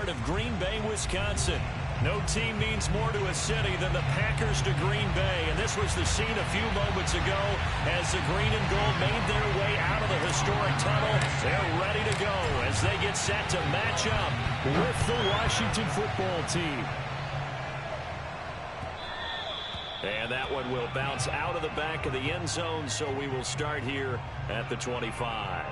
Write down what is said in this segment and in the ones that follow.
of Green Bay, Wisconsin. No team means more to a city than the Packers to Green Bay, and this was the scene a few moments ago as the green and gold made their way out of the historic tunnel. They're ready to go as they get set to match up with the Washington football team. And that one will bounce out of the back of the end zone, so we will start here at the 25.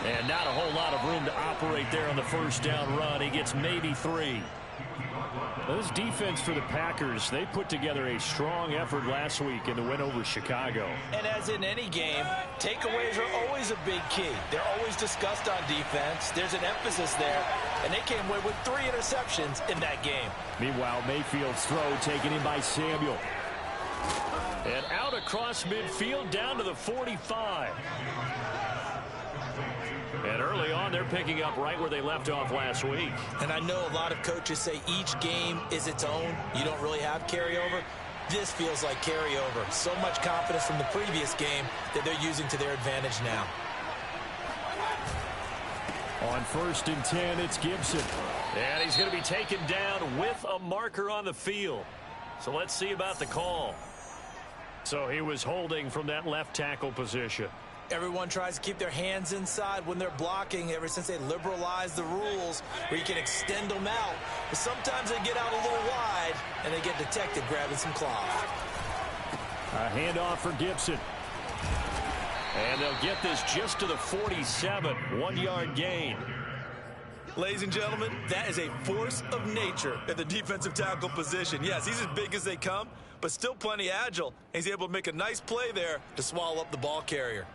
And not a whole lot of room to operate there on the first down run. He gets maybe 3. This defense for the Packers, they put together a strong effort last week in the win over Chicago. And as in any game, takeaways are always a big key. They're always discussed on defense. There's an emphasis there, and they came away with 3 interceptions in that game. Meanwhile, Mayfield's throw taken in by Samuel. And out across midfield down to the 45. And early on, they're picking up right where they left off last week. And I know a lot of coaches say each game is its own. You don't really have carryover. This feels like carryover. So much confidence from the previous game that they're using to their advantage now. On 1st and 10, it's Gibson. And he's going to be taken down with a marker on the field. So let's see about the call. So he was holding from that left tackle position. Everyone tries to keep their hands inside when they're blocking ever since they liberalized the rules where you can extend them out. But sometimes they get out a little wide and they get detected grabbing some cloth. A handoff for Gibson. And they'll get this just to the 47, 1-yard gain. Ladies and gentlemen, that is a force of nature at the defensive tackle position. Yes, he's as big as they come, but still plenty agile. He's able to make a nice play there to swallow up the ball carrier.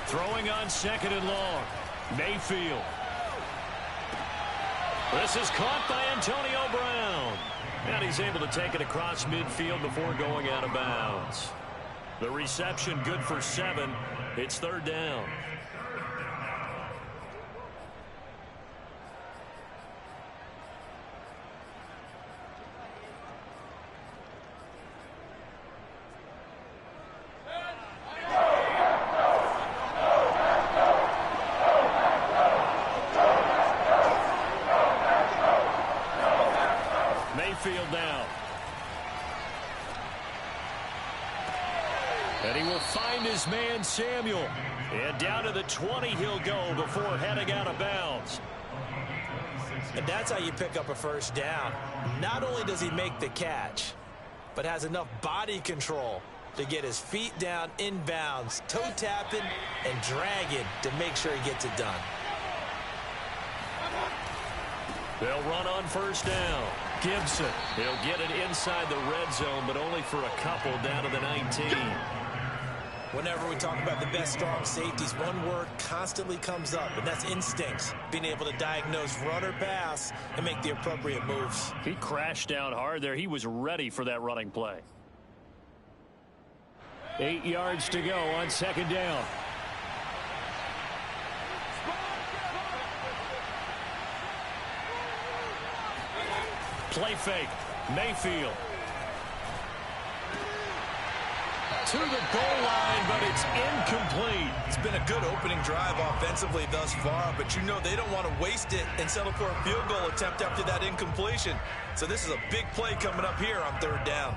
Throwing on 2nd and long. Mayfield. This is caught by Antonio Brown. And he's able to take it across midfield before going out of bounds. The reception good for 7. It's 3rd down. Mayfield down. And he will find his man Samuel. And down to the 20 he'll go before heading out of bounds. And that's how you pick up a first down. Not only does he make the catch, but has enough body control to get his feet down inbounds, toe tapping and dragging to make sure he gets it done. They'll run on 1st down. Gibson. He'll get it inside the red zone, but only for a couple down to the 19. Whenever we talk about the best strong safeties, one word constantly comes up, and that's instincts. Being able to diagnose run or pass and make the appropriate moves. He crashed down hard there. He was ready for that running play. 8 yards to go on 2nd down. Play fake. Mayfield. To the goal line, but it's incomplete. It's been a good opening drive offensively thus far, but you know they don't want to waste it and settle for a field goal attempt after that incompletion. So this is a big play coming up here on 3rd down.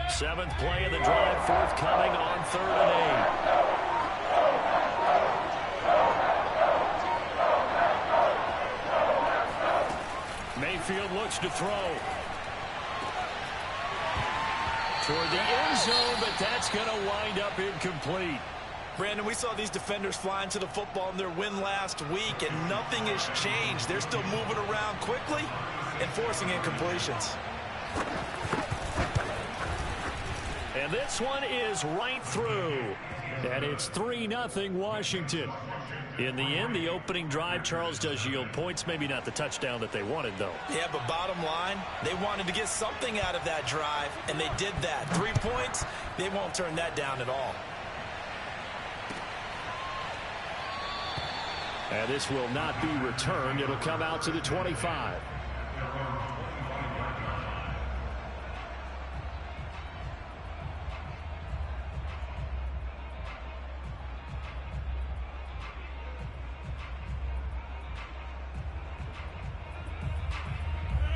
Seventh play of the drive forthcoming on 3rd and 8. Mayfield looks to throw. toward the end zone, but that's going to wind up incomplete. Brandon, we saw these defenders flying to the football in their win last week, and nothing has changed. They're still moving around quickly and forcing incompletions. And this one is right through. And it's 3-0 Washington. In the end, the opening drive, Charles, does yield points. Maybe not the touchdown that they wanted, though. Yeah, but bottom line, they wanted to get something out of that drive, and they did that. 3 points, they won't turn that down at all. And this will not be returned. It'll come out to the 25.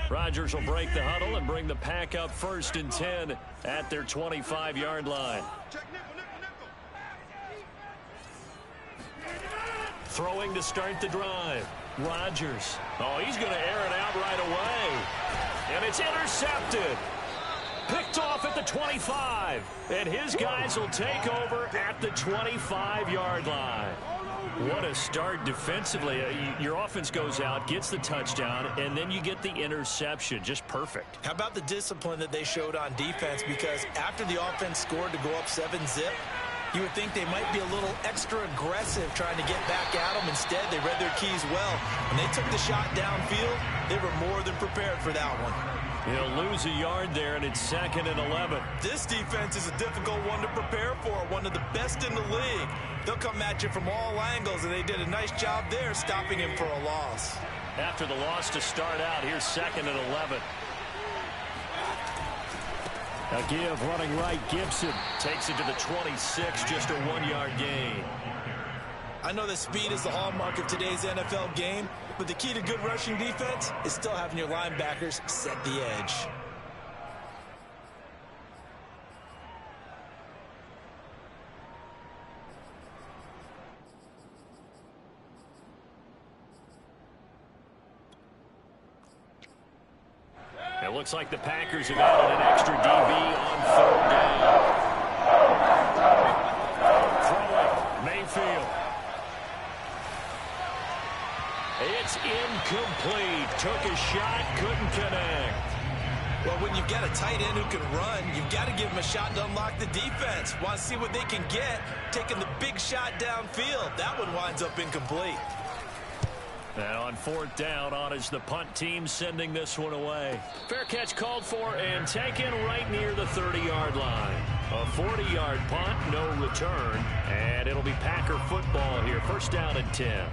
Rodgers will break the huddle and bring the pack up 1st and 10 at their 25-yard line. Throwing to start the drive. Rodgers. Oh, he's going to air it out right away. And it's intercepted. Picked off at the 25. And his guys will take over at the 25-yard line. What a start defensively. Your offense goes out, gets the touchdown, and then you get the interception. Just perfect. How about the discipline that they showed on defense? Because after the offense scored to go up 7-zip, you would think they might be a little extra aggressive trying to get back at them. Instead, they read their keys well. When they took the shot downfield, they were more than prepared for that one. He'll lose a yard there, and it's 2nd and 11. This defense is a difficult one to prepare for, one of the best in the league. They'll come at you from all angles, and they did a nice job there stopping him for a loss. After the loss to start out, here's 2nd and 11. A give running right. Gibson takes it to the 26, just a 1-yard gain. I know that speed is the hallmark of today's NFL game, but the key to good rushing defense is still having your linebackers set the edge. It looks like the Packers have added an extra DB on 3rd down. Throwing, Mayfield. It's incomplete. Took a shot, couldn't connect. Well, when you've got a tight end who can run, you've got to give him a shot to unlock the defense. Want to see what they can get, taking the big shot downfield. That one winds up incomplete. And on 4th down, on is the punt team sending this one away. Fair catch called for and taken right near the 30-yard line. A 40-yard punt, no return, and it'll be Packer football here. 1st down and 10.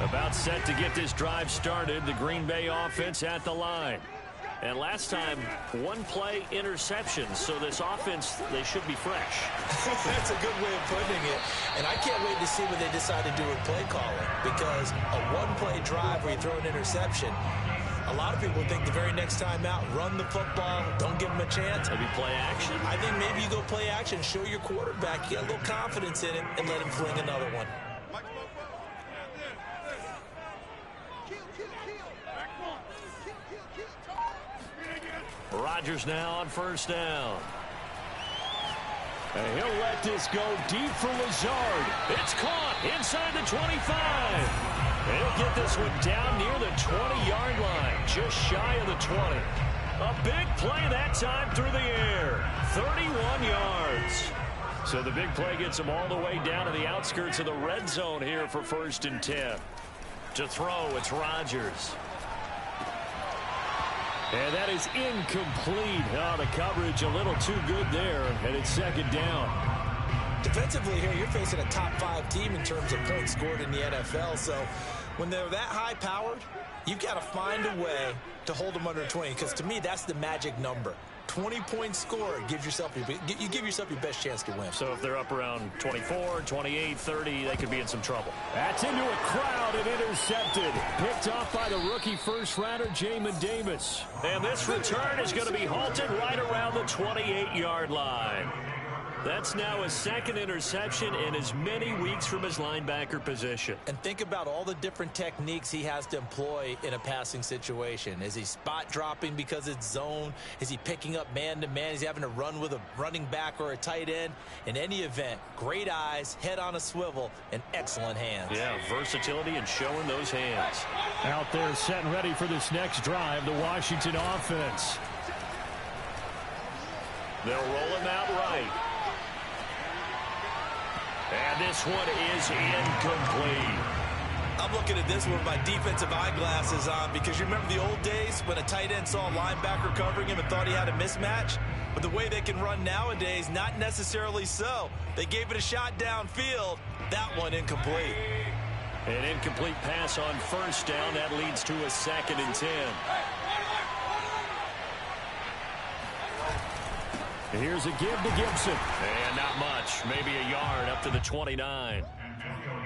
About set to get this drive started. The Green Bay offense at the line. And last time, 1-play interception. So this offense, they should be fresh. That's a good way of putting it. And I can't wait to see what they decide to do with play calling. Because a 1-play drive where you throw an interception, a lot of people think the very next time out, run the football, don't give them a chance. Maybe play action? I think maybe you go play action, show your quarterback, you got a little confidence in him, and let him fling another one. Rodgers now on 1st down. And he'll let this go deep for Lazard. It's caught inside the 25. And he'll get this one down near the 20-yard line, just shy of the 20. A big play that time through the air. 31 yards. So the big play gets him all the way down to the outskirts of the red zone here for 1st and 10. To throw, it's Rodgers. And that is incomplete. Oh, the coverage a little too good there, and it's 2nd down. Defensively here, you're facing a top-5 team in terms of points scored in the NFL, so when they're that high-powered, you've got to find a way to hold them under 20, because to me, that's the magic number. 20 points scored, you give yourself your best chance to win. So if they're up around 24, 28, 30, they could be in some trouble. That's into a crowd and intercepted. Picked off by the rookie first-rounder, Jamin Davis. And this return is going to be halted right around the 28-yard line. That's now his second interception in as many weeks from his linebacker position. And think about all the different techniques he has to employ in a passing situation. Is he spot dropping because it's zone? Is he picking up man-to-man? Is he having to run with a running back or a tight end? In any event, great eyes, head on a swivel, and excellent hands. Yeah, versatility and showing those hands. Out there set and ready for this next drive, the Washington offense. They'll roll him out right. And this one is incomplete. I'm looking at this one with my defensive eyeglasses on because you remember the old days when a tight end saw a linebacker covering him and thought he had a mismatch? But the way they can run nowadays, not necessarily so. They gave it a shot downfield. That one incomplete. An incomplete pass on first down. That leads to a 2nd and 10. Here's a give to Gibson. And not much. Maybe a yard up to the 29.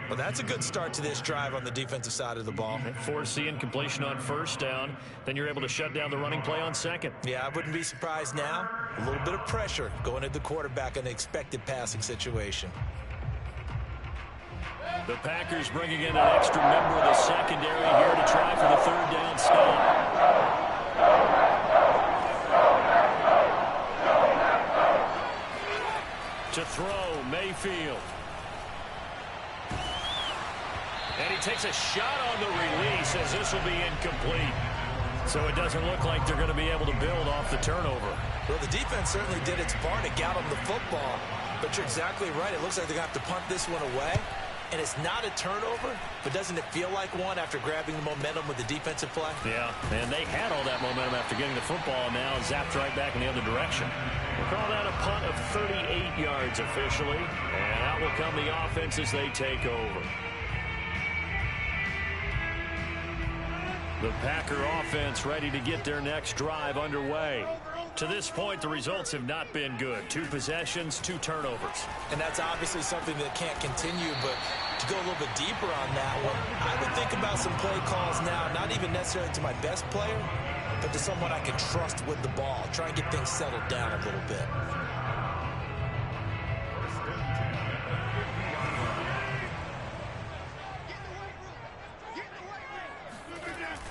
Well, that's a good start to this drive on the defensive side of the ball. Force the incompletion on first down. Then you're able to shut down the running play on second. Yeah, I wouldn't be surprised now. A little bit of pressure going at the quarterback in an expected passing situation. The Packers bringing in an extra member of the secondary here to try for the 3rd down stop. To throw, Mayfield. And he takes a shot on the release as this will be incomplete. So it doesn't look like they're going to be able to build off the turnover. Well, the defense certainly did its part to get them the football. But you're exactly right. It looks like they're going to have to punt this one away. And it's not a turnover, but doesn't it feel like one after grabbing the momentum with the defensive play? Yeah, and they had all that momentum after getting the football, and now zapped right back in the other direction. We'll call that a punt of 38 yards officially, and out will come the offense as they take over. The Packer offense ready to get their next drive underway. To this point, the results have not been good. 2 possessions, 2 turnovers. And that's obviously something that can't continue, but to go a little bit deeper on that one, I would think about some play calls now, not even necessarily to my best player, but to someone I can trust with the ball. Try and get things settled down a little bit.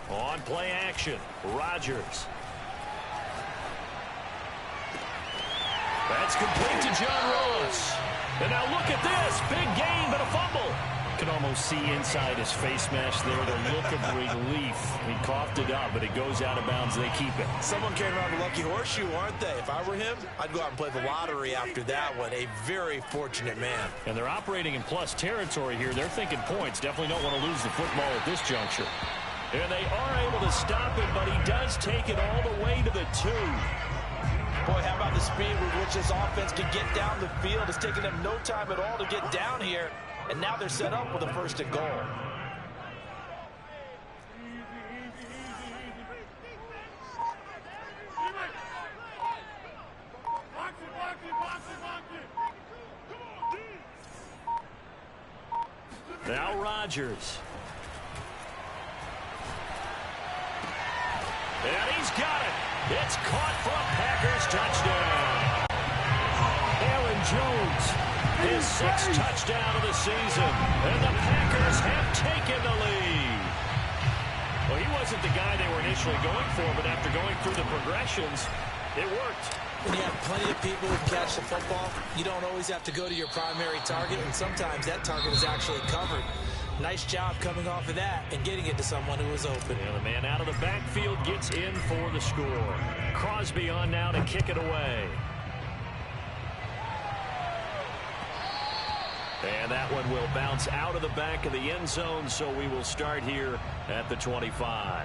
On play action, Rodgers. That's complete to John Ross. And now look at this. Big gain, but a fumble. You can almost see inside his face mask there the look of relief. He coughed it up, but it goes out of bounds. They keep it. Someone carrying around a lucky horseshoe, aren't they? If I were him, I'd go out and play the lottery after that one. A very fortunate man. And they're operating in plus territory here. They're thinking points. Definitely don't want to lose the football at this juncture. And they are able to stop it, but he does take it all the way to the 2. Boy, how about the speed with which this offense can get down the field? It's taken them no time at all to get down here, and now they're set up with a 1st and goal. Now Rodgers. And he's got it. It's caught for a Packers touchdown. Aaron Jones, his 6th touchdown of the season. And the Packers have taken the lead. Well, he wasn't the guy they were initially going for, but after going through the progressions, it worked. When you have plenty of people who catch the football, you don't always have to go to your primary target, and sometimes that target is actually covered. Nice job coming off of that and getting it to someone who was open. And the man out of the backfield gets in for the score. Crosby on now to kick it away. And that one will bounce out of the back of the end zone, so we will start here at the 25.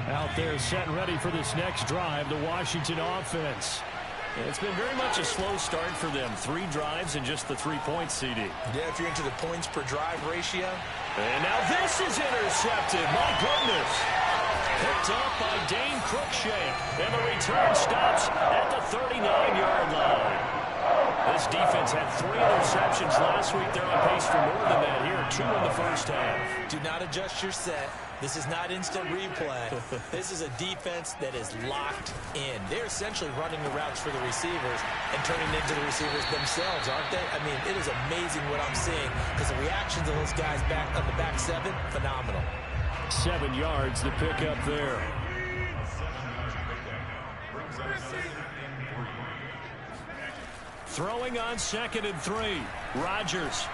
Out there set and ready for this next drive, the Washington offense. It's been very much a slow start for them. 3 drives and just the 3 points, CD. Yeah, if you're into the points per drive ratio. And now this is intercepted. My goodness. Picked up by Dane Cruikshank. And the return stops at the 39-yard line. This defense had 3 interceptions last week. They're on pace for more than that here. 2 in the first half. Do not adjust your set. This is not instant replay. This is a defense that is locked in. They're essentially running the routes for the receivers and turning into the receivers themselves, aren't they? I mean, it is amazing what I'm seeing because the reactions of those guys back on the back 7, phenomenal. 7 yards to pick up there. Throwing on 2nd and 3. Rodgers.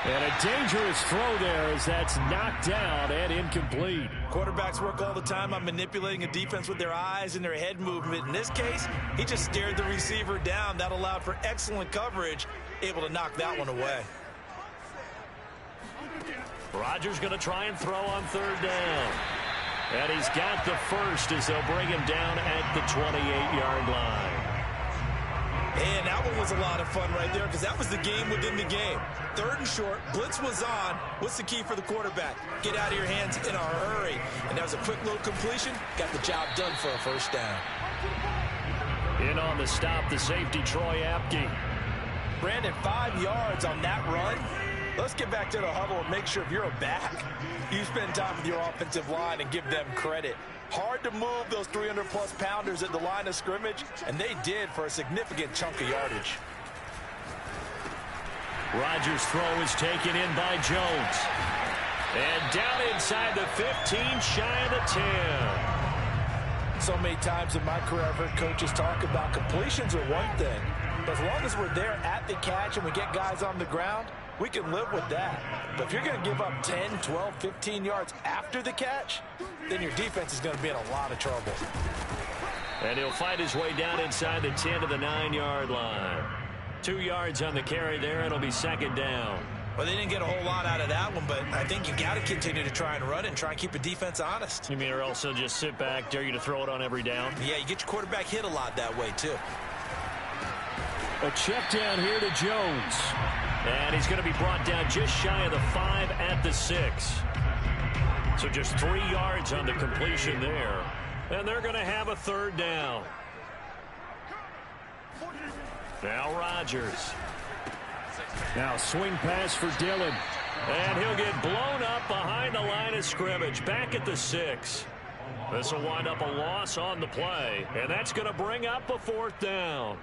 And a dangerous throw there as that's knocked down and incomplete. Quarterbacks work all the time on manipulating a defense with their eyes and their head movement. In this case, he just stared the receiver down. That allowed for excellent coverage, able to knock that one away. Rodgers going to try and throw on 3rd down. And he's got the first as they'll bring him down at the 28-yard line. And that one was a lot of fun right there because that was the game within the game. 3rd and short, blitz was on. What's the key for the quarterback? Get out of your hands in a hurry. And that was a quick little completion. Got the job done for a first down. In on the stop, the safety, Troy Apke. Brandon, 5 yards on that run. Let's get back to the huddle and make sure if you're a back, you spend time with your offensive line and give them credit. Hard to move those 300-plus pounders at the line of scrimmage, and they did for a significant chunk of yardage. Rodgers' throw is taken in by Jones. And down inside the 15, shy of the 10. So many times in my career I've heard coaches talk about completions are one thing, but as long as we're there at the catch and we get guys on the ground, we can live with that. But if you're going to give up 10, 12, 15 yards after the catch, then your defense is going to be in a lot of trouble. And he'll fight his way down inside the 10 to the 9-yard line. 2 yards on the carry there. It'll be 2nd down. Well, they didn't get a whole lot out of that one, but I think you got to continue to try and run and try and keep a defense honest. You mean or else they'll just sit back, dare you to throw it on every down? Yeah, you get your quarterback hit a lot that way, too. A check down here to Jones. And he's going to be brought down just shy of the 5 at the 6. So just 3 yards on the completion there. And they're going to have a 3rd down. Now Rodgers. Now swing pass for Dillon. And he'll get blown up behind the line of scrimmage. Back at the 6. This will wind up a loss on the play. And that's going to bring up a 4th down.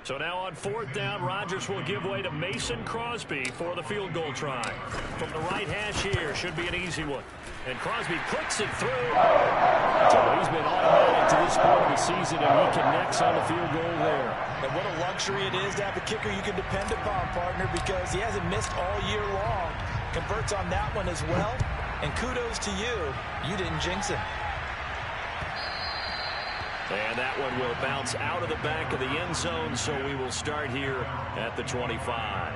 So now on 4th down, Rodgers will give way to Mason Crosby for the field goal try. From the right hash here, should be an easy one. And Crosby puts it through. So he's been automatic to this point of the season, and he connects on the field goal there. And what a luxury it is to have a kicker you can depend upon, partner, because he hasn't missed all year long. Converts on that one as well. And kudos to you. You didn't jinx him. And that one will bounce out of the back of the end zone, so we will start here at the 25.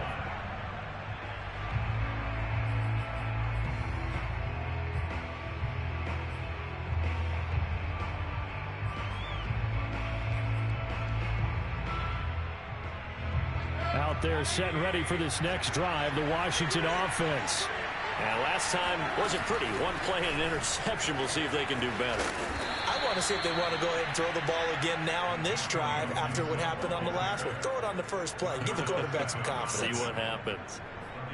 Out there set and ready for this next drive, the Washington offense. And last time wasn't pretty. One play and an interception. We'll see if they can do better. I want to see if they want to go ahead and throw the ball again now on this drive after what happened on the last one. Throw it on the first play. Give the quarterback some confidence. See what happens.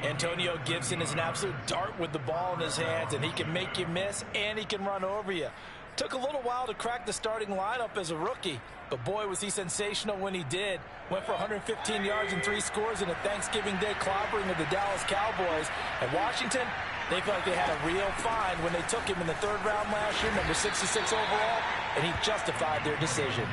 Antonio Gibson is an absolute dart with the ball in his hands, and he can make you miss, and he can run over you. Took a little while to crack the starting lineup as a rookie, but boy, was he sensational when he did. Went for 115 yards and 3 scores in a Thanksgiving Day clobbering of the Dallas Cowboys. And Washington, they felt like they had a real find when they took him in the 3rd round last year, number 66 overall, and he justified their decision.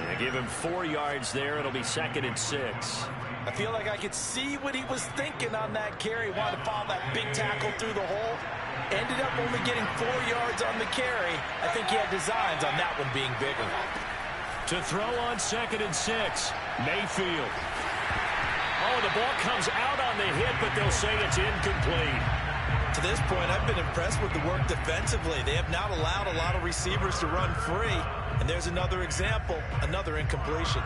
They give him 4 yards there. It'll be 2nd and 6. I feel like I could see what he was thinking on that carry. Wanted to follow that big tackle through the hole. Ended up only getting 4 yards on the carry. I think he had designs on that one being bigger. To throw on 2nd and 6, Mayfield. Oh, the ball comes out on the hit, but they'll say it's incomplete. To this point, I've been impressed with the work defensively. They have not allowed a lot of receivers to run free. And there's another example, another incompletion.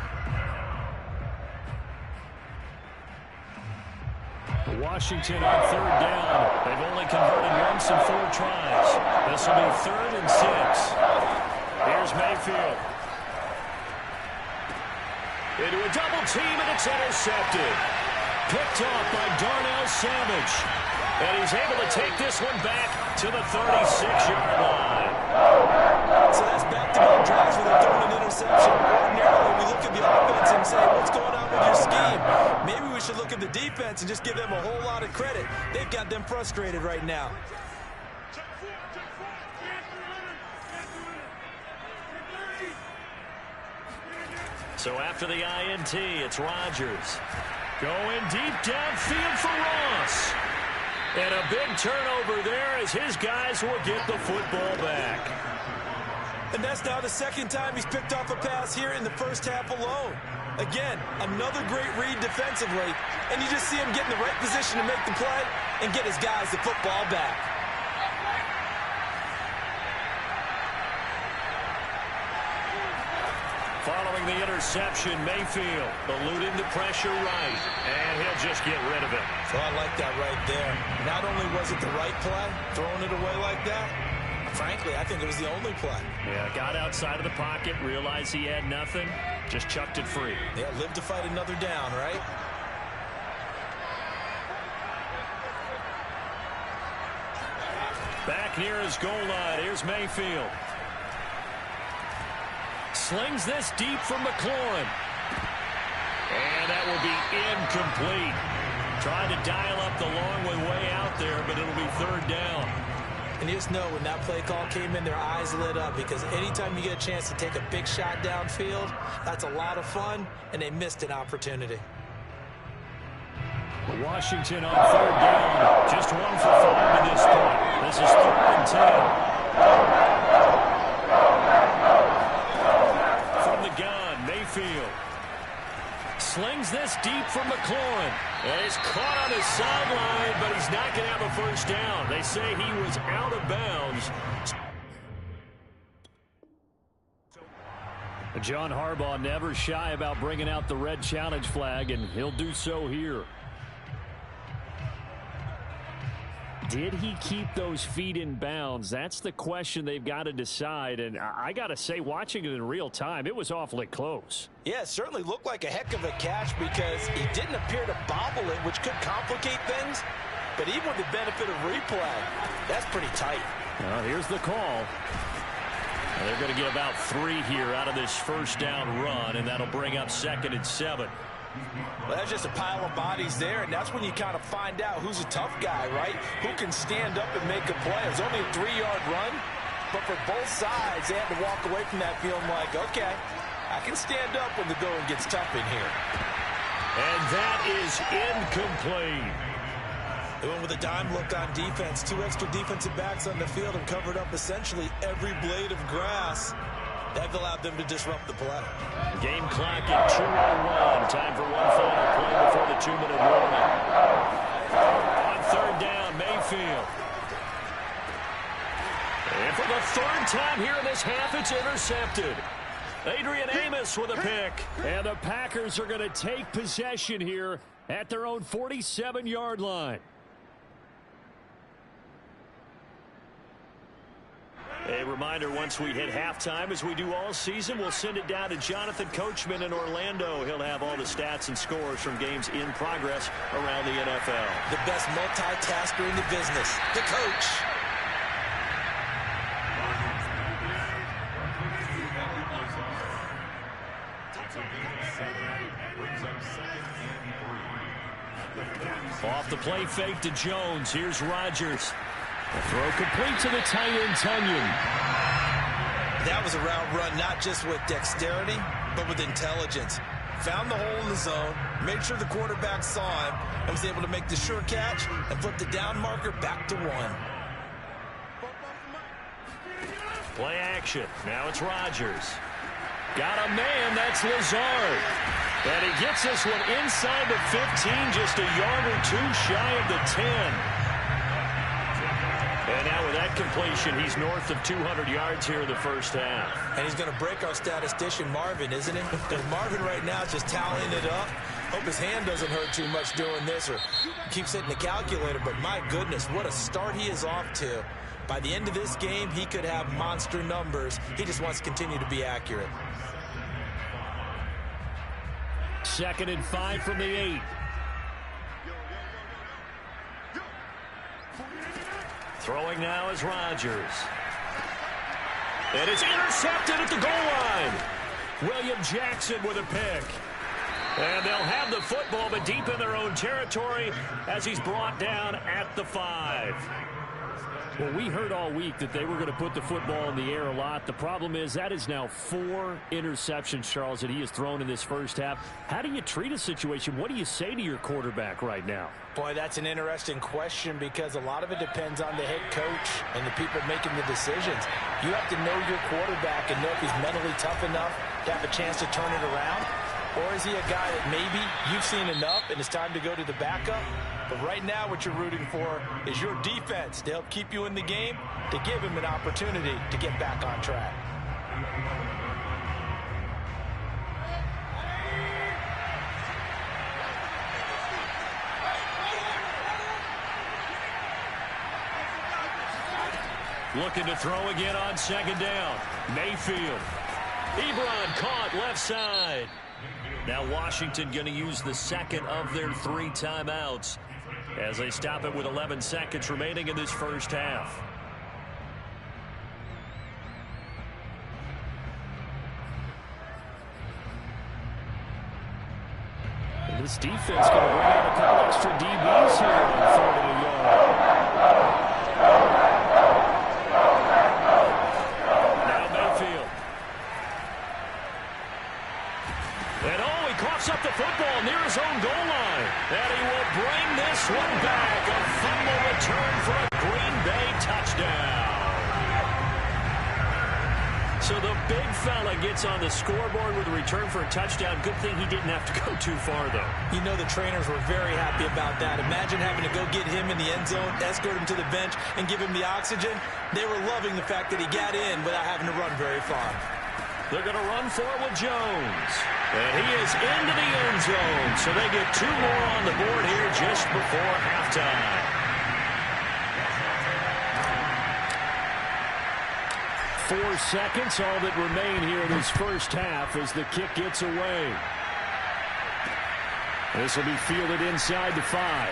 Washington on 3rd down. They've only converted once in 4 tries. This will be 3rd and 6. Here's Mayfield. Into a double team, and it's intercepted. Picked off by Darnell Savage. And he's able to take this one back to the 36-yard line. So that's back-to-back drives where they're throwing an interception. Ordinarily, we look at the offense and say, what's going on with your scheme? Maybe we should look at the defense and just give them a whole lot of credit. They've got them frustrated right now. So after the INT, it's Rodgers. Going deep downfield for Ross. And a big turnover there as his guys will get the football back. And that's now the second time he's picked off a pass here in the first half alone. Again, another great read defensively, and you just see him get in the right position to make the play and get his guys the football back. Following the interception, Mayfield eluding the pressure right, and he'll just get rid of it. So I like that right there. Not only was it the right play, throwing it away like that, frankly, I think it was the only play. Yeah, got outside of the pocket, realized he had nothing, just chucked it free. Yeah, live to fight another down, right? Back near his goal line, here's Mayfield. Slings this deep from McLaurin. And that will be incomplete. Trying to dial up the long way out there, but it'll be third down. And you just know when that play call came in, their eyes lit up, because anytime you get a chance to take a big shot downfield, that's a lot of fun, and they missed an opportunity. Washington on third down. Just 1 for 5 at this point. This is 3rd and 10. From the gun, Mayfield. Slings this deep from McLaurin. And he's caught on his sideline, but he's not going to have a first down. They say he was out of bounds. John Harbaugh never shy about bringing out the red challenge flag, and he'll do so here. Did he keep those feet in bounds? That's the question they've got to decide. And I got to say, watching it in real time, it was awfully close. Yeah, it certainly looked like a heck of a catch because he didn't appear to bobble it, which could complicate things. But even with the benefit of replay, that's pretty tight. Well, here's the call. They're going to get about 3 here out of this first down run, and that'll bring up 2nd and 7. Well, that's just a pile of bodies there, and that's when you kind of find out who's a tough guy, right? Who can stand up and make a play. It was only a 3-yard run, but for both sides, they had to walk away from that feeling like, okay, I can stand up when the going gets tough in here. And that is incomplete. They went with a dime look on defense. 2 extra defensive backs on the field and covered up essentially every blade of grass. That allowed them to disrupt the play. Game clock at 2:01. Time for one final play before the 2-minute warning. On third down, Mayfield. And for the 3rd time here in this half, it's intercepted. Adrian Amos with a pick. And the Packers are going to take possession here at their own 47-yard line. A reminder, once we hit halftime, as we do all season, we'll send it down to Jonathan Coachman in Orlando. He'll have all the stats and scores from games in progress around the NFL. The best multitasker in the business, the coach. Off the play fake to Jones. Here's Rodgers. The throw complete to the tight end, Tunyon. That was a route run, not just with dexterity, but with intelligence. Found the hole in the zone, made sure the quarterback saw him, and was able to make the sure catch and flip the down marker back to 1. Play action. Now it's Rodgers. Got a man. That's Lazard. And he gets this one inside the 15, just a yard or 2 shy of the 10. And now with that completion, he's north of 200 yards here in the first half. And he's going to break our statistician, Marvin, isn't he? Because Marvin right now is just tallying it up. Hope his hand doesn't hurt too much doing this or keeps hitting the calculator. But my goodness, what a start he is off to. By the end of this game, he could have monster numbers. He just wants to continue to be accurate. 2nd and 5 from the 8. Throwing now is Rodgers. And it's intercepted at the goal line. William Jackson with a pick. And they'll have the football, but deep in their own territory as he's brought down at the 5. Well, we heard all week that they were going to put the football in the air a lot. The problem is that is now 4 interceptions, Charles, that he has thrown in this first half. How do you treat a situation? What do you say to your quarterback right now? Boy, that's an interesting question because a lot of it depends on the head coach and the people making the decisions. You have to know your quarterback and know if he's mentally tough enough to have a chance to turn it around. Or is he a guy that maybe you've seen enough and it's time to go to the backup? But right now what you're rooting for is your defense to help keep you in the game, to give him an opportunity to get back on track. Looking to throw again on 2nd down. Mayfield. Ebron caught left side. Now Washington going to use the 2nd of their 3 timeouts as they stop it with 11 seconds remaining in this first half. And this defense going to bring out a couple extra DBs here on 3rd and a yard. Now Mayfield. And he coughs up the football near his own goal line. And he will bring this one back. A fumble return for a Green Bay touchdown. So the big fella gets on the scoreboard with a return for a touchdown. Good thing he didn't have to go too far, though. You know the trainers were very happy about that. Imagine having to go get him in the end zone, escort him to the bench, and give him the oxygen. They were loving the fact that he got in without having to run very far. They're going to run for it with Jones. And he is into the end zone. So they get 2 more on the board here just before halftime. 4 seconds, all that remain here in this first half as the kick gets away. This will be fielded inside the 5.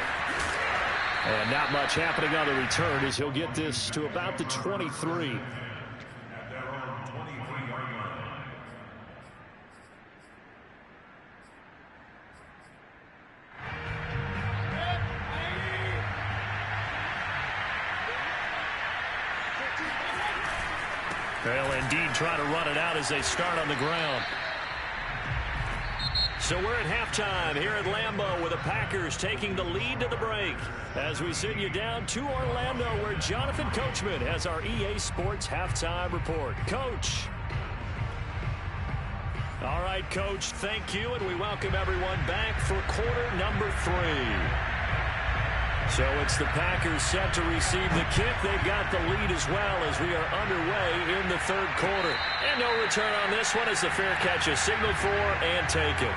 And not much happening on the return as he'll get this to about the 23. They'll indeed try to run it out as they start on the ground. So we're at halftime here at Lambeau with the Packers taking the lead to the break. As we send you down to Orlando where Jonathan Coachman has our EA Sports halftime report. Coach. All right, Coach, thank you, and we welcome everyone back for quarter number 3. So it's the Packers set to receive the kick. They've got the lead as well as we are underway in the 3rd quarter. And no return on this one as the fair catch is signaled for and taken.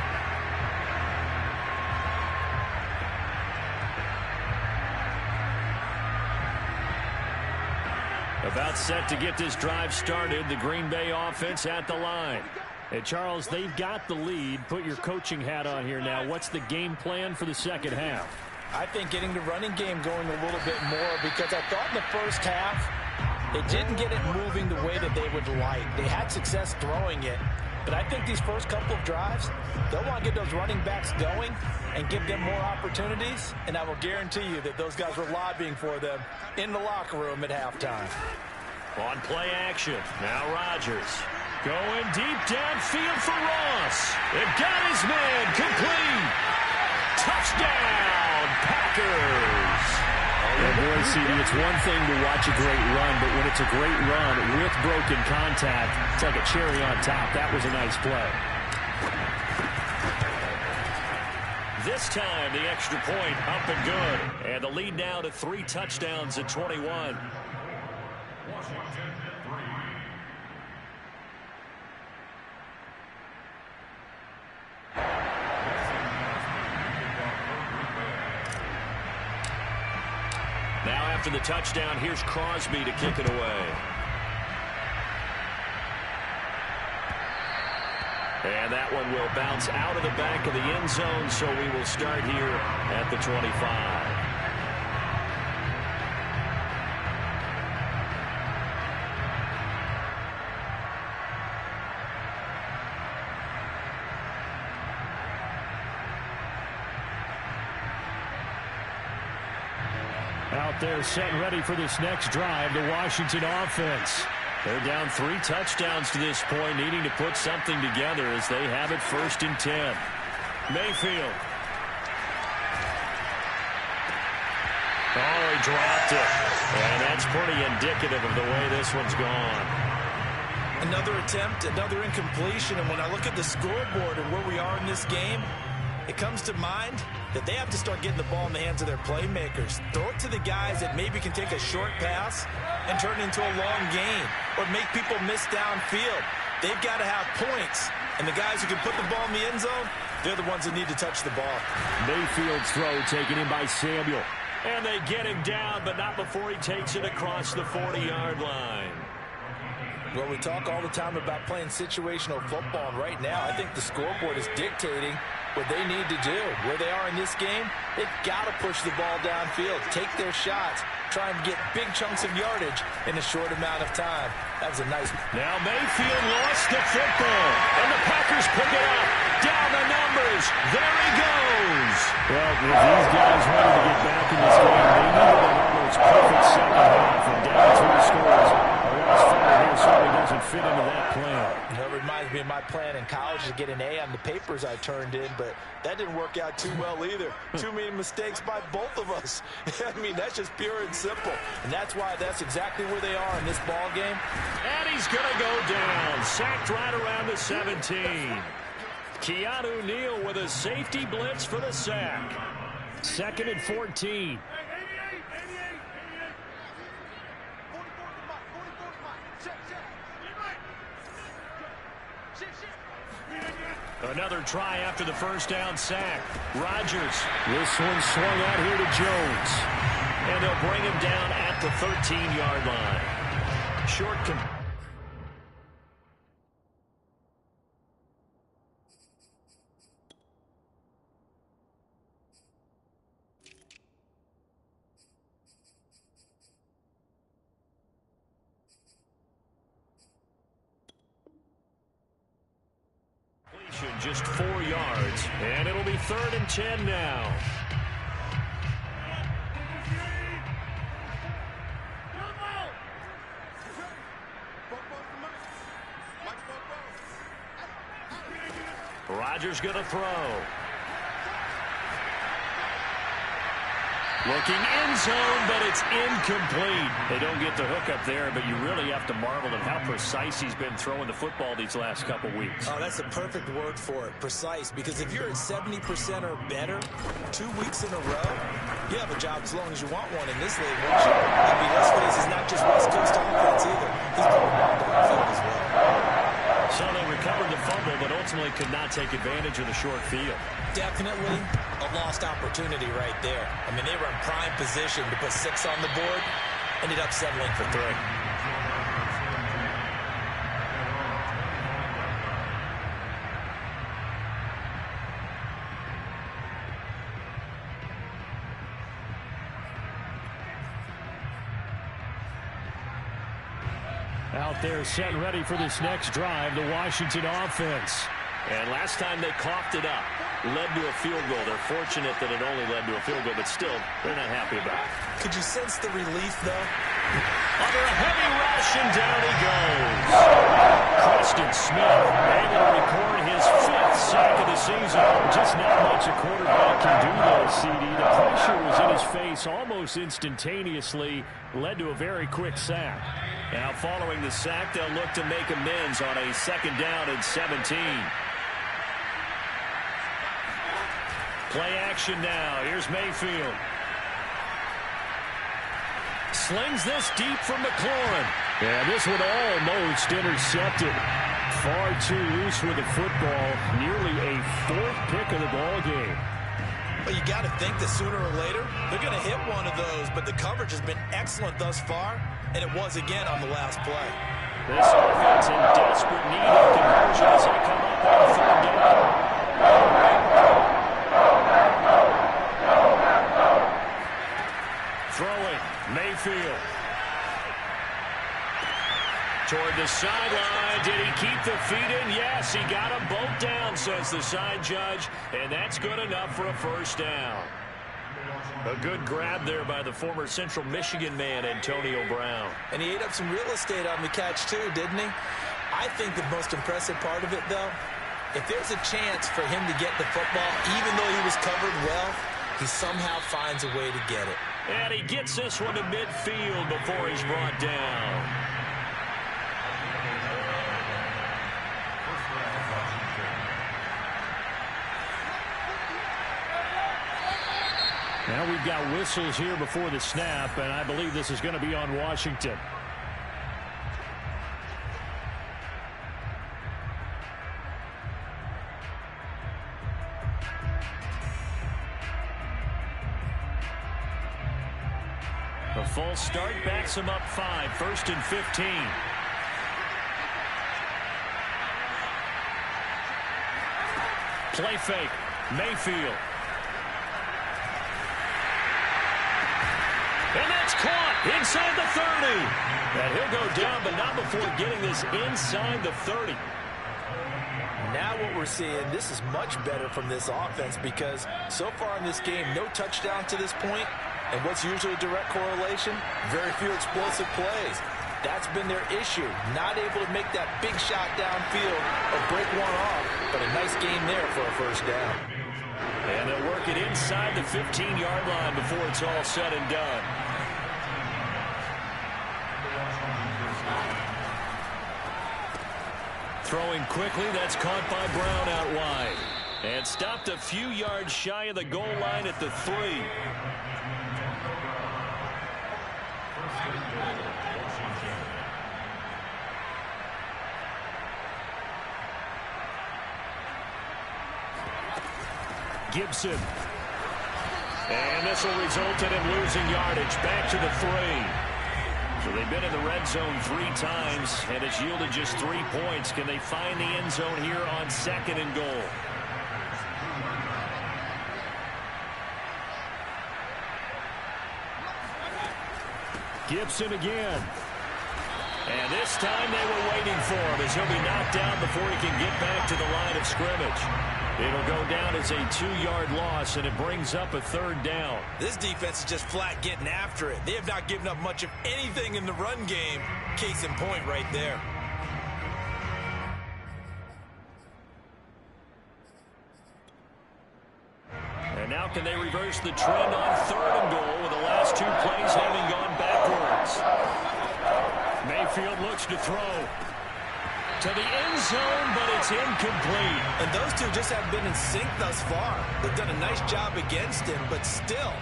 About set to get this drive started. The Green Bay offense at the line. Hey, Charles, they've got the lead. Put your coaching hat on here now. What's the game plan for the second half? I think getting the running game going a little bit more because I thought in the first half they didn't get it moving the way that they would like. They had success throwing it, but I think these first couple of drives, they'll want to get those running backs going and give them more opportunities, and I will guarantee you that those guys were lobbying for them in the locker room at halftime. On play action, now Rodgers. Going deep downfield for Ross. It got his man complete. Touchdown, Packers. Yeah, boy, CD, it's one thing to watch a great run, but when it's a great run with broken contact, it's like a cherry on top. That was a nice play. This time, the extra point up and good. And the lead now to 3 touchdowns at 21. Now after the touchdown, here's Crosby to kick it away. And that one will bounce out of the back of the end zone, so we will start here at the 25. Out there set and ready for this next drive, the Washington offense. They're down 3 touchdowns to this point, needing to put something together as they have it 1st and 10. Mayfield. Oh, he dropped it. And that's pretty indicative of the way this one's gone. Another attempt, another incompletion, and when I look at the scoreboard and where we are in this game, it comes to mind that they have to start getting the ball in the hands of their playmakers. Throw it to the guys that maybe can take a short pass and turn it into a long gain or make people miss downfield. They've got to have points, and the guys who can put the ball in the end zone, they're the ones that need to touch the ball. Mayfield's throw taken in by Samuel. And they get him down, but not before he takes it across the 40-yard line. Well, we talk all the time about playing situational football, and right now I think the scoreboard is dictating what they need to do. Where they are in this game, they've got to push the ball downfield, take their shots, try and get big chunks of yardage in a short amount of time. That was a nice... Now Mayfield lost the football, and the Packers pick it up. Down the numbers. There he goes. Well, if these guys wanted to get back in this game, they needed an almost perfect second half, and down 3 scores. Here certainly doesn't fit into that plan. That reminds me of my plan in college to get an A on the papers I turned in, but that didn't work out too well either. Too many mistakes by both of us. I mean, that's just pure and simple. And that's why that's exactly where they are in this ball game. And he's going to go down. Sacked right around the 17. Keanu Neal with a safety blitz for the sack. 2nd and 14. Another try after the first down sack. Rodgers. This one swung out here to Jones. And they'll bring him down at the 13-yard line. Short just 4 yards, and it'll be 3rd and 10 now. Rodgers going to throw. Looking end zone, but it's incomplete. They don't get the hook up there, but you really have to marvel at how precise he's been throwing the football these last couple weeks. Oh, that's the perfect word for it, precise, because if you're at 70% or better 2 weeks in a row, you have a job as long as you want one in this league, won't you? I mean, let's face it, it's not just West Coast offense either. He's putting the ball downfield as well. So they recovered the fumble, but ultimately could not take advantage of the short field. Definitely a lost opportunity right there. I mean, they were in prime position to put 6 on the board, ended up settling for 3. Out there set and ready for this next drive, the Washington offense. And last time they coughed it up, led to a field goal. They're fortunate that it only led to a field goal, but still, they're not happy about it. Could you sense the relief, though? Under a heavy rush, and down he goes. Preston Smith able to record his 5th sack of the season. Just not much a quarterback can do there, CD. The pressure was in his face almost instantaneously, led to a very quick sack. Now following the sack, they'll look to make amends on a 2nd down and 17. Play action now. Here's Mayfield. Slings this deep from McLaurin. Yeah, this one almost intercepted. Far too loose with the football. Nearly a 4th pick of the ball game. But you got to think that sooner or later, they're going to hit one of those. But the coverage has been excellent thus far, and it was again on the last play. This offense in desperate need of conversion as they come up on 3rd feet in. Yes, he got them both down, says the side judge, and that's good enough for a first down. A good grab there by the former Central Michigan man, Antonio Brown. And he ate up some real estate on the catch, too, didn't he? I think the most impressive part of it, though, if there's a chance for him to get the football, even though he was covered well, he somehow finds a way to get it. And he gets this one to midfield before he's brought down. Now we've got whistles here before the snap, and I believe this is going to be on Washington. A false start backs him up 5, 1st and 15. Play fake, Mayfield. And that's caught inside the 30. And he'll go down, but not before getting this inside the 30. Now what we're seeing, this is much better from this offense because so far in this game, no touchdown to this point. And what's usually a direct correlation? Very few explosive plays. That's been their issue. Not able to make that big shot downfield or break one off. But a nice game there for a first down. And they'll work it inside the 15-yard line before it's all said and done. Throwing quickly, that's caught by Brown out wide. And stopped a few yards shy of the goal line at the 3. Gibson. And this will result in him losing yardage. Back to the 3. So they've been in the red zone 3 times, and it's yielded just 3 points. Can they find the end zone here on 2nd and goal? Gibson again. And this time they were waiting for him as he'll be knocked down before he can get back to the line of scrimmage. It'll go down as a 2-yard loss, and it brings up a 3rd down. This defense is just flat getting after it. They have not given up much of anything in the run game. Case in point right there. And now can they reverse the trend on 3rd and goal with the last 2 plays having gone backwards? Mayfield looks to throw. To the end zone, but it's incomplete. And those two just haven't been in sync thus far. They've done a nice job against him, but still,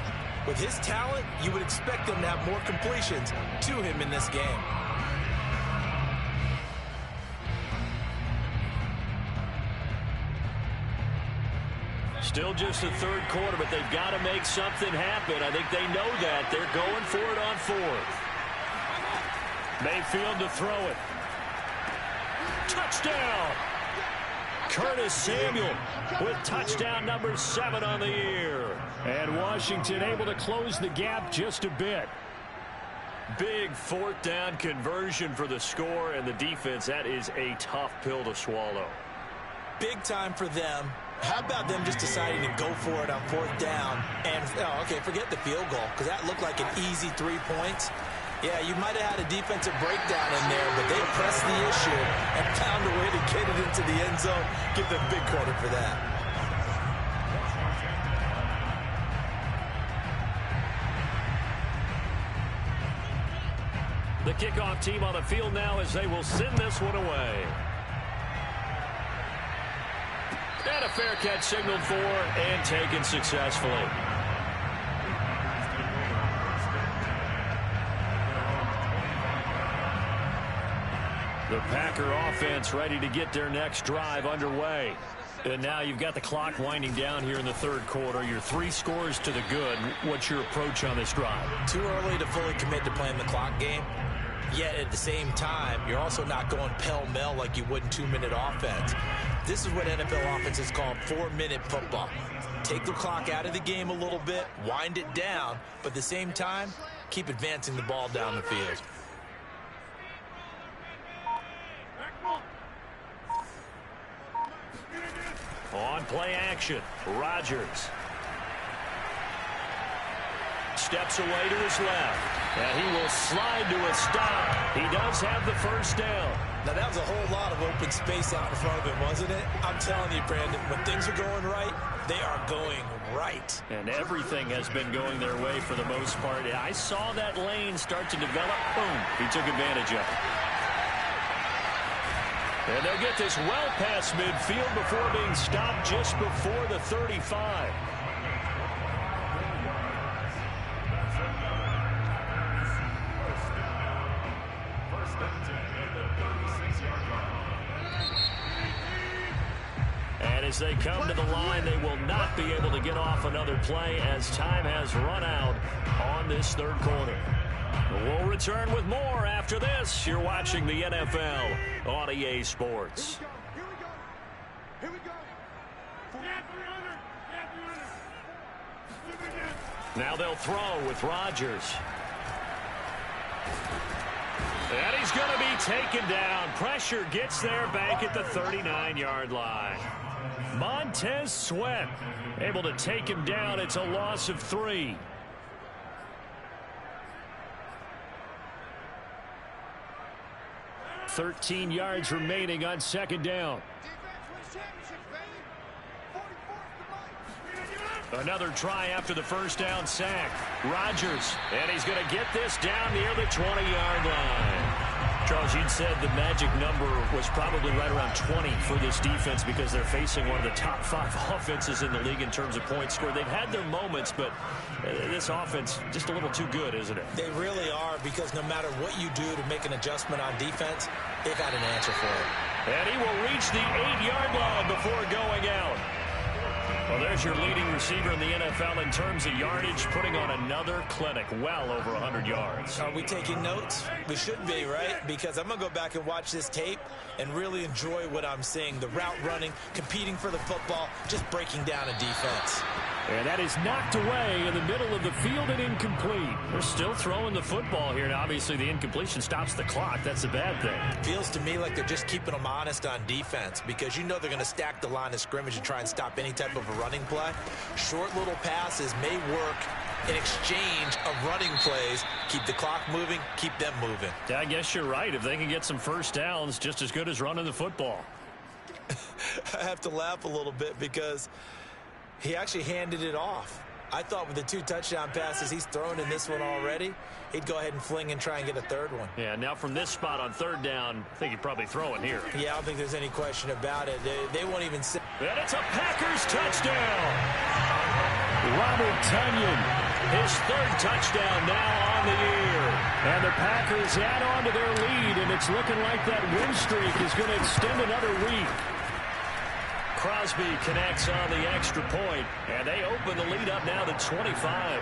with his talent, you would expect them to have more completions to him in this game. Still just the 3rd quarter, but they've got to make something happen. I think they know that. They're going for it on 4th. Mayfield to throw it. Touchdown! Curtis Samuel with touchdown number 7 on the year. And Washington able to close the gap just a bit. Big 4th down conversion for the score, and the defense, that is a tough pill to swallow. Big time for them. How about them just deciding to go for it on 4th down? And, okay, forget the field goal, because that looked like an easy 3 points. Yeah, you might have had a defensive breakdown in there, but they pressed the issue and found a way to get it into the end zone. Give them big credit for that. The kickoff team on the field now as they will send this one away. And a fair catch signaled for and taken successfully. The Packer offense ready to get their next drive underway. And now you've got the clock winding down here in the 3rd quarter. Your 3 scores to the good. What's your approach on this drive? Too early to fully commit to playing the clock game. Yet at the same time, you're also not going pell-mell like you would in 2-minute offense. This is what NFL offenses call 4-minute football. Take the clock out of the game a little bit, wind it down, but at the same time, keep advancing the ball down the field. On play action, Rodgers. Steps away to his left. And he will slide to a stop. He does have the first down. Now, that was a whole lot of open space out in front of him, wasn't it? I'm telling you, Brandon, when things are going right, they are going right. And everything has been going their way for the most part. I saw that lane start to develop. Boom. He took advantage of it. And they'll get this well past midfield before being stopped just before the 35. And as they come to the line, they will not be able to get off another play as time has run out on this third quarter. We'll return with more after this. You're watching the NFL on EA Sports. Here we go. Now they'll throw with Rodgers. And he's going to be taken down. Pressure gets there back at the 39-yard line. Montez Sweat able to take him down. It's a loss of 3. $13 yards remaining on second down. Another try after the first down sack. Rodgers, and he's going to get this down near the 20-yard line. Charles, you'd said the magic number was probably right around 20 for this defense because they're facing one of the top 5 offenses in the league in terms of points scored. They've had their moments, but this offense just a little too good, isn't it? They really are, because no matter what you do to make an adjustment on defense, they've got an answer for it. And he will reach the 8-yard line before going out. Well, there's your leading receiver in the NFL in terms of yardage, putting on another clinic, well over 100 yards. Are we taking notes? We should be, right? Because I'm going to go back and watch this tape and really enjoy what I'm seeing. The route running, competing for the football, just breaking down a defense. And that is knocked away in the middle of the field and incomplete. They're still throwing the football here. Now, obviously, the incompletion stops the clock. That's a bad thing. Feels to me like they're just keeping them honest on defense, because you know they're going to stack the line of scrimmage and try and stop any type of a running play. Short little passes may work in exchange of running plays. Keep the clock moving, keep them moving. Yeah, I guess you're right. If they can get some first downs, just as good as running the football. I have to laugh a little bit because he actually handed it off. I thought with the 2 touchdown passes he's thrown in this one already, he'd go ahead and fling and try and get a third one. Yeah, now from this spot on third down, I think he'd probably throw it here. Yeah, I don't think there's any question about it. They won't even sit. And it's a Packers touchdown. Robert Tonyan, his 3rd touchdown now on the year. And the Packers add on to their lead, and it's looking like that win streak is going to extend another week. Crosby connects on the extra point, and they open the lead up now to 25.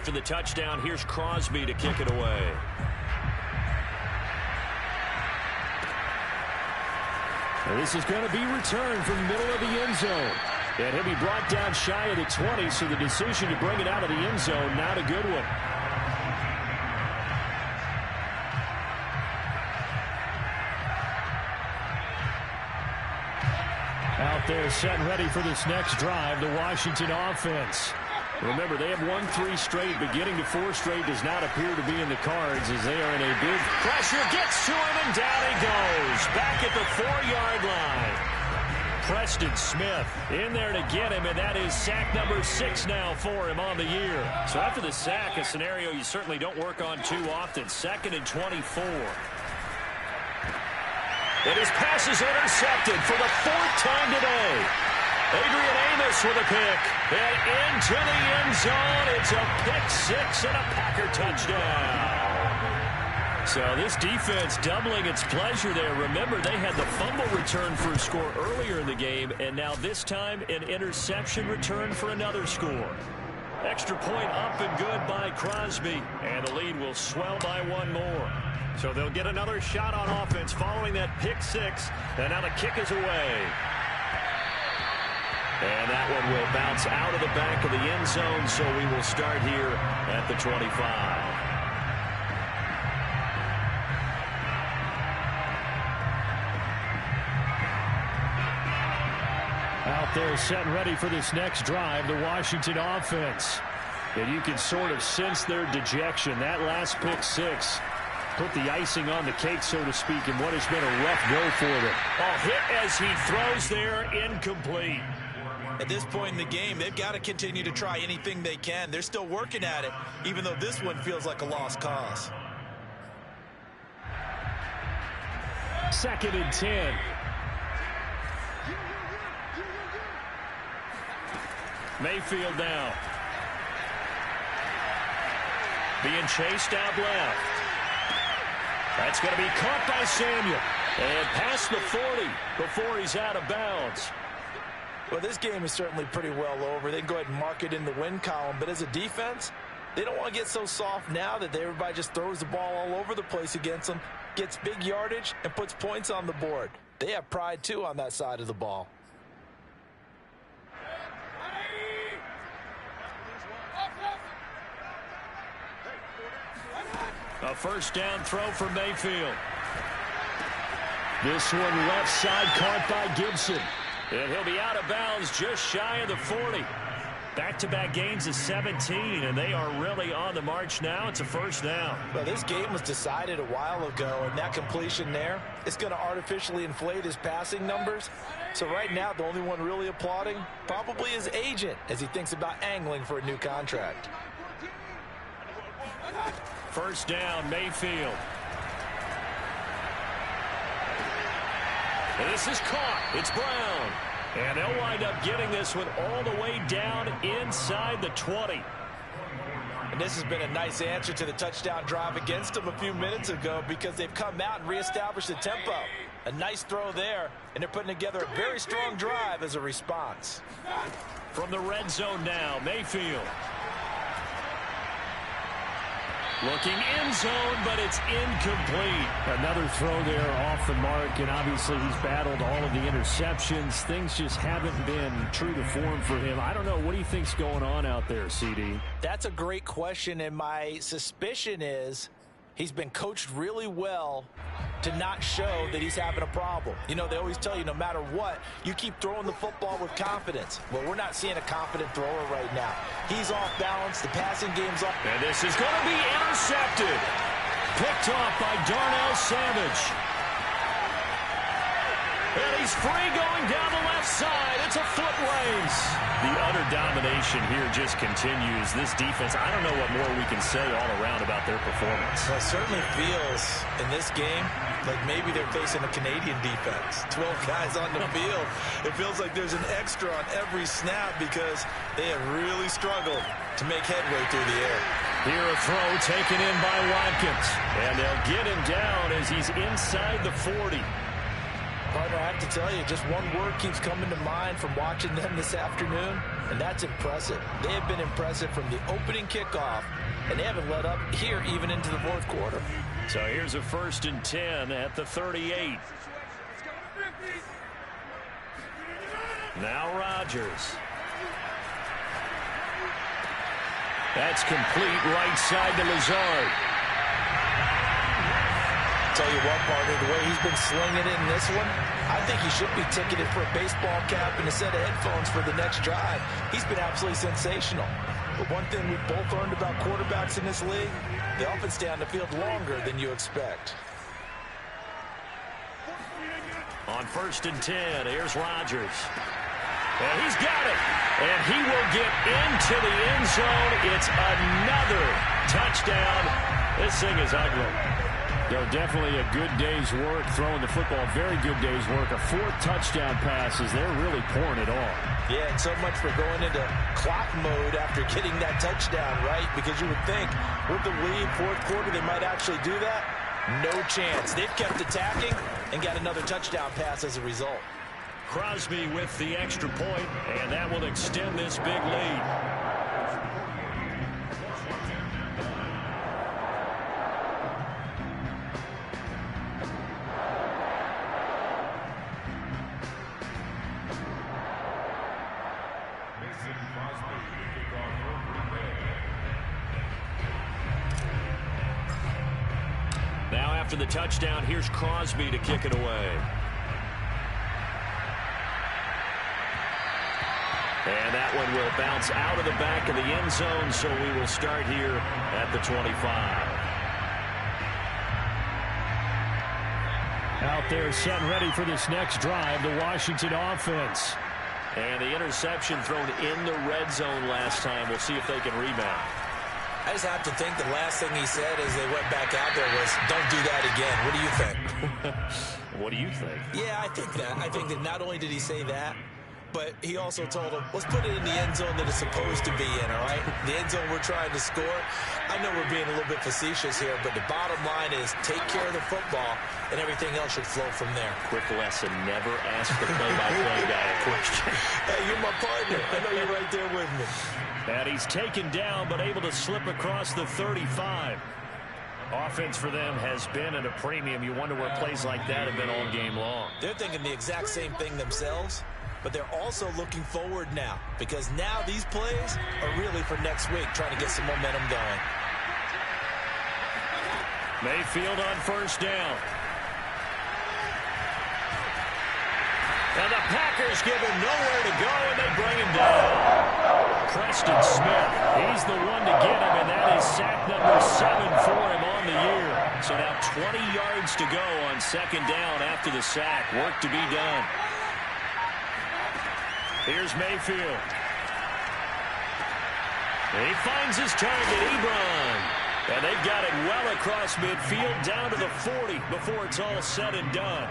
After the touchdown, here's Crosby to kick it away. And this is going to be returned from the middle of the end zone. And he'll be brought down shy of the 20, so the decision to bring it out of the end zone, not a good one. Out there set and ready for this next drive, the Washington offense. Remember, they have won 3 straight, but getting to 4 straight does not appear to be in the cards as they are in a big pressure. Gets to him, and down he goes. Back at the 4-yard line. Preston Smith in there to get him, and that is sack number 6 now for him on the year. So after the sack, a scenario you certainly don't work on too often. 2nd and 24. And his pass is intercepted for the 4th time today. Adrian Amos with a pick. And into the end zone. It's a pick 6 and a Packer touchdown. So this defense doubling its pleasure there. Remember, they had the fumble return for a score earlier in the game, and now this time an interception return for another score. Extra point up and good by Crosby, and the lead will swell by one more. So they'll get another shot on offense following that pick six, and now the kick is away. And that one will bounce out of the back of the end zone, so we will start here at the 25. Out there set and ready for this next drive, the Washington offense. And you can sort of sense their dejection. That last pick six put the icing on the cake, so to speak, in what has been a rough go for them. A hit as he throws there, incomplete. At this point in the game, they've got to continue to try anything they can. They're still working at it, even though this one feels like a lost cause. 2nd and 10. Mayfield now. Being chased out left. That's going to be caught by Samuel. And past the 40 before he's out of bounds. Well, this game is certainly pretty well over. They can go ahead and mark it in the win column. But as a defense, they don't want to get so soft now that everybody just throws the ball all over the place against them, gets big yardage, and puts points on the board. They have pride, too, on that side of the ball. A first down throw for Mayfield. This one left side caught by Gibson. And he'll be out of bounds just shy of the 40. Back-to-back gains of 17, and they are really on the march now. It's a first down. Well, this game was decided a while ago, and that completion there is going to artificially inflate his passing numbers. So right now, the only one really applauding probably his agent as he thinks about angling for a new contract. First down, Mayfield. And this is caught. It's Brown. And they'll wind up getting this one all the way down inside the 20. And this has been a nice answer to the touchdown drive against them a few minutes ago because they've come out and reestablished the tempo. A nice throw there, and they're putting together a very strong drive as a response. From the red zone now, Mayfield. Looking in zone, but it's incomplete. Another throw there off the mark, and obviously he's battled all of the interceptions. Things just haven't been true to form for him. I don't know. What do you think's going on out there, CD? That's a great question, and my suspicion is he's been coached really well to not show that he's having a problem. You know, they always tell you no matter what, you keep throwing the football with confidence. Well, we're not seeing a confident thrower right now. He's off balance. The passing game's off. And this is going to be intercepted. Picked off by Darnell Savage. And he's free going down the left side. It's a foot race. The utter domination here just continues. This defense, I don't know what more we can say all around about their performance. Well, it certainly feels in this game like maybe they're facing a Canadian defense. 12 guys on the field. It feels like there's an extra on every snap because they have really struggled to make headway through the air. Here a throw taken in by Watkins. And they'll get him down as he's inside the 40. Partner, I have to tell you, just one word keeps coming to mind from watching them this afternoon, and that's impressive. They have been impressive from the opening kickoff, and they haven't let up here even into the fourth quarter. So here's a 1st and 10 at the 38. Now Rodgers. That's complete right side to Lazard. Tell you what, partner, the way he's been slinging it in this one, I think he should be ticketed for a baseball cap and a set of headphones for the next drive. He's been absolutely sensational. But one thing we've both learned about quarterbacks in this league, they often stay on the field longer than you expect. On 1st and 10, here's Rodgers. And he's got it. And he will get into the end zone. It's another touchdown. This thing is ugly. Definitely a good day's work throwing the football. Very good day's work. A 4th touchdown passes. They're really pouring it on. Yeah, and so much for going into clock mode after getting that touchdown, right? Because you would think with the lead, fourth quarter, they might actually do that. No chance. They've kept attacking and got another touchdown pass as a result. Crosby with the extra point, and that will extend this big lead. Now after the touchdown, here's Crosby to kick it away. And that one will bounce out of the back of the end zone, so we will start here at the 25. Out there set and ready for this next drive, the Washington offense. And the interception thrown in the red zone last time. We'll see if they can rebound. I just have to think the last thing he said as they went back out there was, don't do that again. What do you think? What do you think? Yeah, I think that. I think that not only did he say that, but he also told him, let's put it in the end zone that it's supposed to be in, all right? The end zone we're trying to score. I know we're being a little bit facetious here, but the bottom line is take care of the football, and everything else should flow from there. Quick lesson, never ask the play-by-play guy a question. Hey, you're my partner. I know you're right there with me. And he's taken down, but able to slip across the 35. Offense for them has been at a premium. You wonder where plays like that have been all game long. They're thinking the exact same thing themselves. But they're also looking forward now, because now these plays are really for next week, trying to get some momentum going. Mayfield on first down. And the Packers give him nowhere to go, and they bring him down. Preston Smith, he's the one to get him, and that is sack number 7 for him on the year. So now 20 yards to go on second down after the sack. Work to be done. Here's Mayfield. He finds his target, Ebron. And they've got it well across midfield down to the 40 before it's all said and done.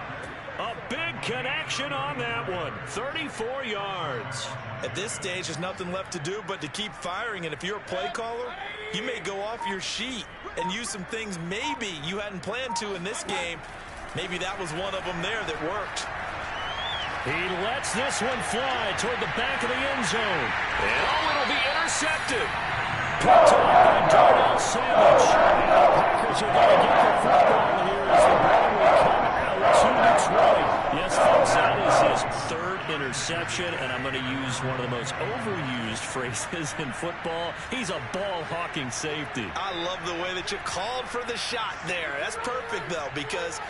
A big connection on that one. 34 yards. At this stage, there's nothing left to do but to keep firing. And if you're a play caller, you may go off your sheet and use some things maybe you hadn't planned to in this game. Maybe that was one of them there that worked. He lets this one fly toward the back of the end zone. And it'll be intercepted. Picked off by Darnell Savage. And the Packers are going to get the football here as the ball will come out to the 20. Yes, folks, that is his third interception, and I'm going to use one of the most overused phrases in football. He's a ball-hawking safety. I love the way that you called for the shot there. That's perfect, though, because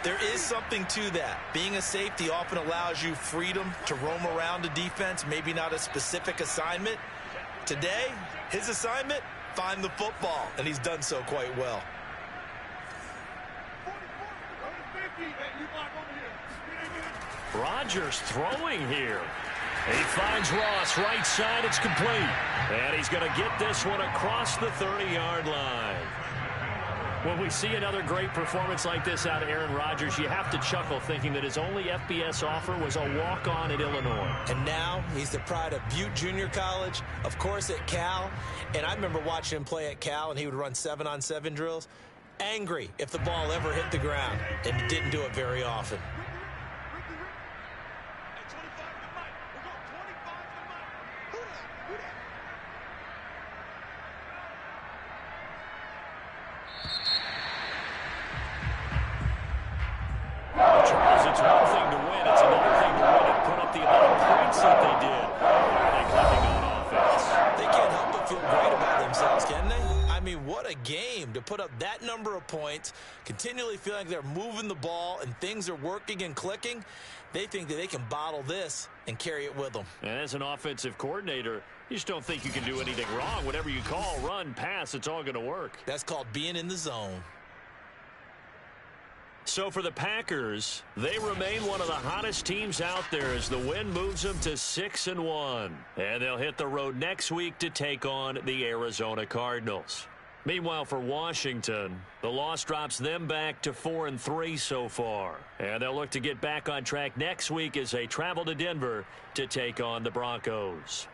there is something to that. Being a safety often allows you freedom to roam around a defense, maybe not a specific assignment. Today, his assignment, find the football, and he's done so quite well. Rodgers throwing here. He finds Ross right side. It's complete. And he's going to get this one across the 30-yard line. When we see another great performance like this out of Aaron Rodgers, you have to chuckle thinking that his only FBS offer was a walk-on at Illinois. And now he's the pride of Butte Junior College, of course at Cal. And I remember watching him play at Cal, and he would run 7-on-7 drills. Angry if the ball ever hit the ground, and he didn't do it very often. Charles, it's one thing to win. It's another thing to win and put up the amount of points that they did. They clicking on offense. They can't help but feel great about themselves, can they? I mean, what a game to put up that number of points, continually feeling like they're moving the ball and things are working and clicking. They think that they can bottle this and carry it with them. And as an offensive coordinator, you just don't think you can do anything wrong. Whatever you call, run, pass, it's all going to work. That's called being in the zone. So for the Packers, they remain one of the hottest teams out there as the win moves them to 6-1. And they'll hit the road next week to take on the Arizona Cardinals. Meanwhile, for Washington, the loss drops them back to 4-3 so far. And they'll look to get back on track next week as they travel to Denver to take on the Broncos.